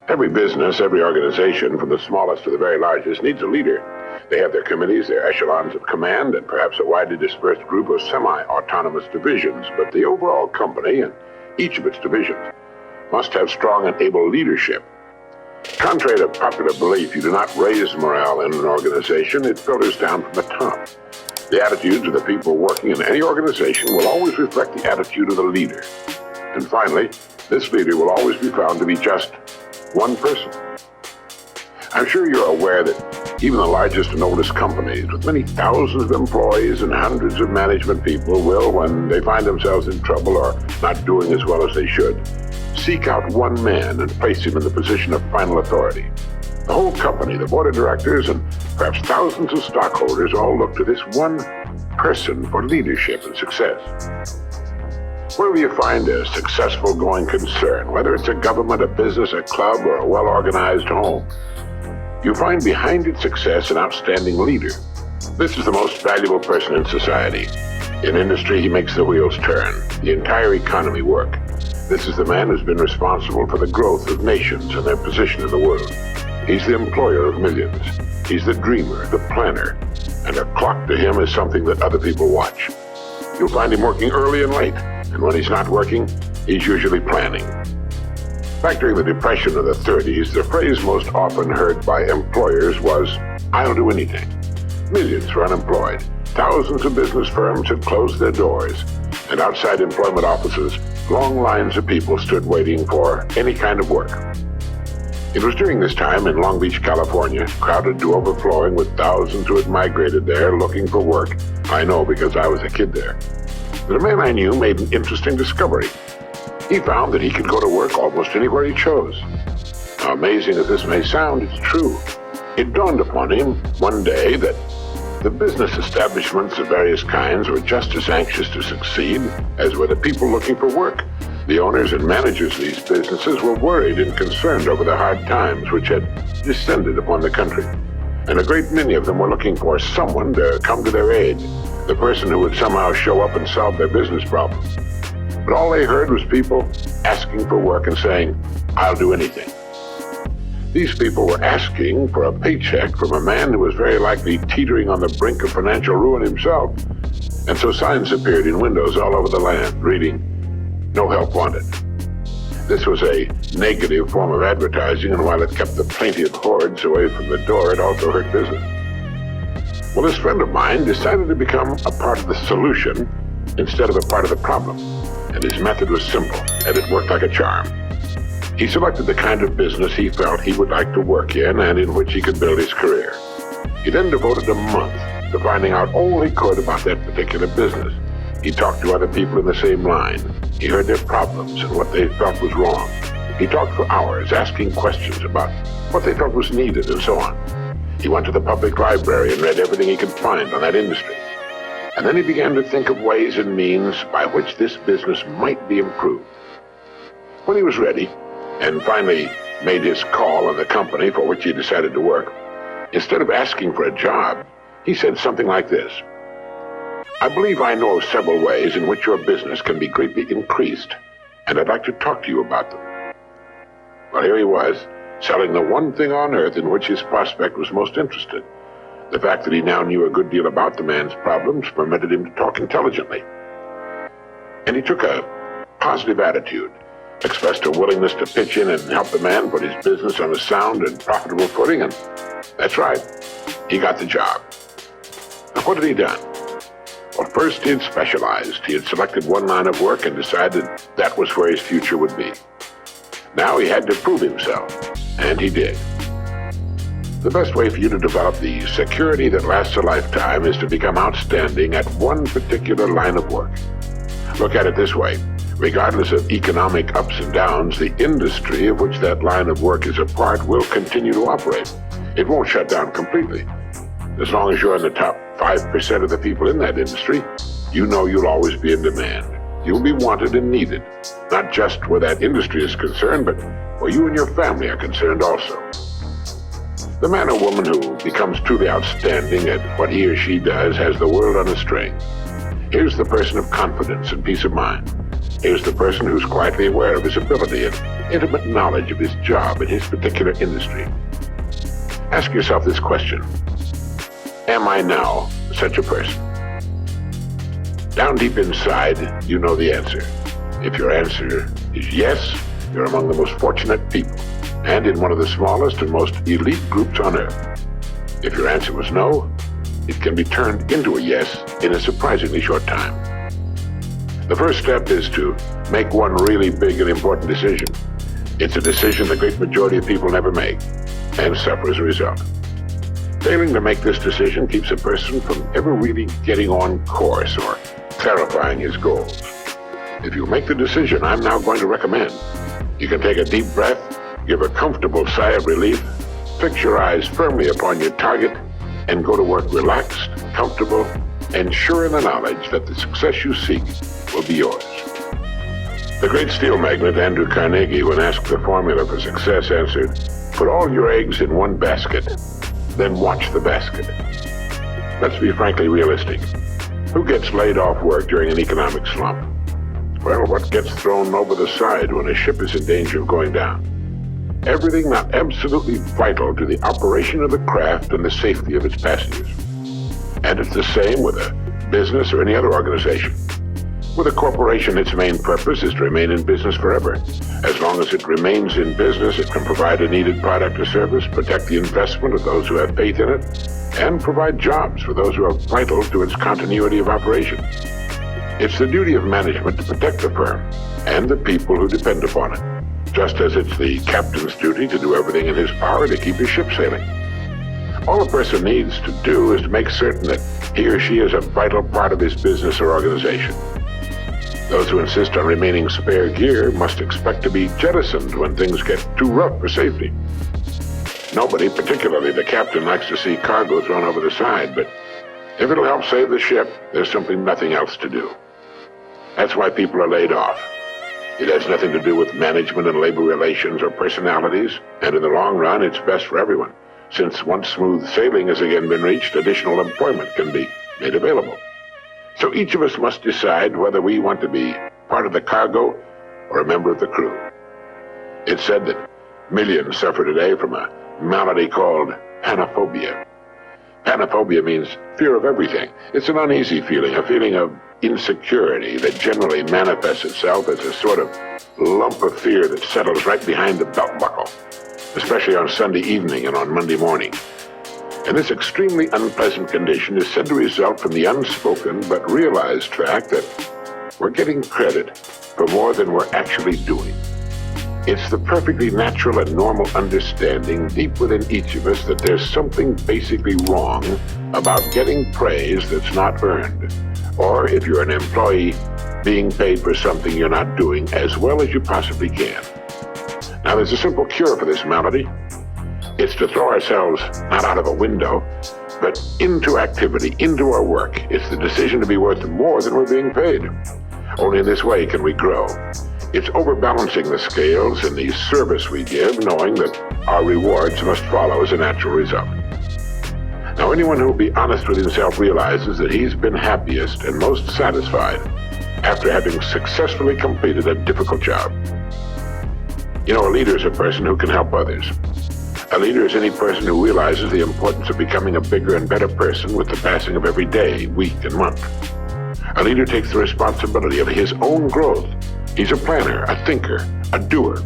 Every business, every organization, from the smallest to the very largest, needs a leader. They have their committees, their echelons of command, and perhaps a widely dispersed group of semi-autonomous divisions. But the overall company and each of its divisions must have strong and able leadership. Contrary to popular belief, you do not raise morale in an organization. It filters down from the top. The attitudes of the people working in any organization will always reflect the attitude of the leader. And finally, this leader will always be found to be just one person. I'm sure you're aware that even the largest and oldest companies, with many thousands of employees and hundreds of management people, will, when they find themselves in trouble or not doing as well as they should, seek out one man and place him in the position of final authority. The whole company, the board of directors, and perhaps thousands of stockholders all look to this one person for leadership and success. Wherever you find a successful going concern, whether it's a government, a business, a club, or a well-organized home, you find behind its success an outstanding leader. This is the most valuable person in society. In industry, he makes the wheels turn, the entire economy work. This is the man who's been responsible for the growth of nations and their position in the world. He's the employer of millions. He's the dreamer, the planner, and a clock to him is something that other people watch. You'll find him working early and late, and when he's not working, he's usually planning. Back during the Depression of the 30s, the phrase most often heard by employers was, "I'll do anything." Millions were unemployed. Thousands of business firms had closed their doors, and outside employment offices, long lines of people stood waiting for any kind of work. It was during this time in Long Beach, California, crowded to overflowing with thousands who had migrated there looking for work. I know because I was a kid there. But a man I knew made an interesting discovery. He found that he could go to work almost anywhere he chose. Now, amazing as this may sound, it's true. It dawned upon him one day that the business establishments of various kinds were just as anxious to succeed as were the people looking for work. The owners and managers of these businesses were worried and concerned over the hard times which had descended upon the country. And a great many of them were looking for someone to come to their aid, the person who would somehow show up and solve their business problems. But all they heard was people asking for work and saying, "I'll do anything." These people were asking for a paycheck from a man who was very likely teetering on the brink of financial ruin himself. And so signs appeared in windows all over the land, reading, "No help wanted." This was a negative form of advertising, and while it kept the plaintive hordes away from the door, it also hurt business. Well, this friend of mine decided to become a part of the solution instead of a part of the problem. And his method was simple, and it worked like a charm. He selected the kind of business he felt he would like to work in and in which he could build his career. He then devoted a month to finding out all he could about that particular business. He talked to other people in the same line. He heard their problems and what they felt was wrong. He talked for hours, asking questions about what they felt was needed and so on. He went to the public library and read everything he could find on that industry. And then he began to think of ways and means by which this business might be improved. When he was ready, and finally made his call on the company for which he decided to work, instead of asking for a job, he said something like this: "I believe I know of several ways in which your business can be greatly increased, and I'd like to talk to you about them." Well, here he was, selling the one thing on earth in which his prospect was most interested. The fact that he now knew a good deal about the man's problems permitted him to talk intelligently. And he took a positive attitude, expressed a willingness to pitch in and help the man put his business on a sound and profitable footing, and that's right, he got the job. Now, what had he done? Well, first he had specialized. He had selected one line of work and decided that was where his future would be. Now he had to prove himself, and he did. The best way for you to develop the security that lasts a lifetime is to become outstanding at one particular line of work. Look at it this way. Regardless of economic ups and downs, the industry of which that line of work is a part will continue to operate. It won't shut down completely. As long as you're in the top 5% of the people in that industry, you know you'll always be in demand. You'll be wanted and needed, not just where that industry is concerned, but where you and your family are concerned also. The man or woman who becomes truly outstanding at what he or she does has the world on a string. Here's the person of confidence and peace of mind. Here's the person who's quietly aware of his ability and intimate knowledge of his job in his particular industry. Ask yourself this question: am I now such a person? Down deep inside, you know the answer. If your answer is yes, you're among the most fortunate people, and in one of the smallest and most elite groups on earth. If your answer was no, it can be turned into a yes in a surprisingly short time. The first step is to make one really big and important decision. It's a decision the great majority of people never make, and suffer as a result. Failing to make this decision keeps a person from ever really getting on course or clarifying his goals. If you make the decision I'm now going to recommend, you can take a deep breath, give a comfortable sigh of relief, fix your eyes firmly upon your target, and go to work relaxed, comfortable, and sure in the knowledge that the success you seek will be yours. The great steel magnate Andrew Carnegie, when asked the formula for success, answered, "Put all your eggs in one basket, then watch the basket." Let's be frankly realistic. Who gets laid off work during an economic slump? Well, what gets thrown over the side when a ship is in danger of going down? Everything not absolutely vital to the operation of the craft and the safety of its passengers. And it's the same with a business or any other organization. With a corporation, its main purpose is to remain in business forever. As long as it remains in business, it can provide a needed product or service, protect the investment of those who have faith in it, and provide jobs for those who are vital to its continuity of operation. It's the duty of management to protect the firm and the people who depend upon it, just as it's the captain's duty to do everything in his power to keep his ship sailing. All a person needs to do is to make certain that he or she is a vital part of his business or organization. Those who insist on remaining spare gear must expect to be jettisoned when things get too rough for safety. Nobody, particularly the captain, likes to see cargo thrown over the side, but if it'll help save the ship, there's simply nothing else to do. That's why people are laid off. It has nothing to do with management and labor relations or personalities, and in the long run, it's best for everyone, since once smooth sailing has again been reached, additional employment can be made available. So each of us must decide whether we want to be part of the cargo or a member of the crew. It's said that millions suffer today from a malady called panophobia. Panophobia means fear of everything. It's an uneasy feeling, a feeling of insecurity that generally manifests itself as a sort of lump of fear that settles right behind the belt buckle, especially on Sunday evening and on Monday morning. And this extremely unpleasant condition is said to result from the unspoken but realized fact that we're getting credit for more than we're actually doing. It's the perfectly natural and normal understanding deep within each of us that there's something basically wrong about getting praise that's not earned, or if you're an employee, being paid for something you're not doing as well as you possibly can. Now, there's a simple cure for this malady. It's to throw ourselves not out of a window, but into activity, into our work. It's the decision to be worth more than we're being paid. Only in this way can we grow. It's overbalancing the scales in the service we give, knowing that our rewards must follow as a natural result. Now, anyone who will be honest with himself realizes that he's been happiest and most satisfied after having successfully completed a difficult job. You know, a leader is a person who can help others. A leader is any person who realizes the importance of becoming a bigger and better person with the passing of every day, week, and month. A leader takes the responsibility of his own growth. He's a planner, a thinker, a doer.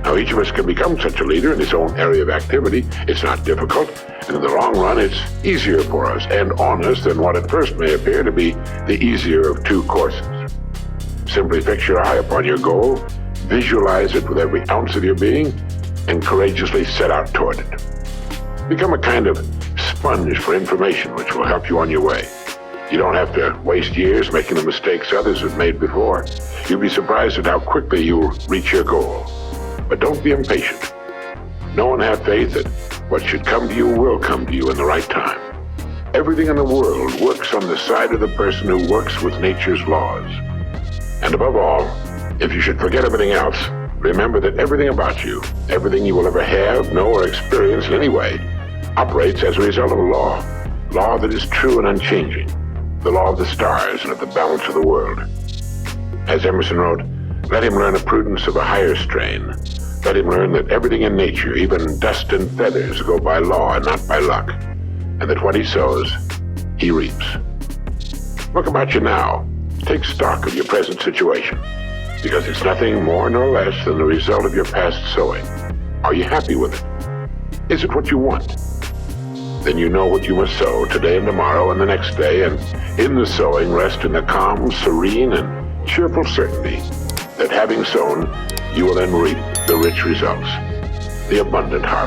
Now, each of us can become such a leader in his own area of activity. It's not difficult, and in the long run, it's easier for us and on us than what at first may appear to be the easier of two courses. Simply fix your eye upon your goal, visualize it with every ounce of your being, and courageously set out toward it. Become a kind of sponge for information which will help you on your way. You don't have to waste years making the mistakes others have made before. You'll be surprised at how quickly you'll reach your goal. But don't be impatient. Know and have faith that what should come to you will come to you in the right time. Everything in the world works on the side of the person who works with nature's laws. And above all, if you should forget everything else, remember that everything about you, everything you will ever have, know, or experience in any way, operates as a result of a law that is true and unchanging, the law of the stars and of the balance of the world. As Emerson wrote, Let him learn a prudence of a higher strain. Let him learn that everything in nature, even dust and feathers, go by law and not by luck, and that what he sows, he reaps. Look about you now. Take stock of your present situation, because it's nothing more nor less than the result of your past sowing. Are you happy with it? Is it what you want? Then you know what you must sow today and tomorrow and the next day, and in the sowing rest in the calm, serene, and cheerful certainty that having sown, you will then reap the rich results, the abundant harvest.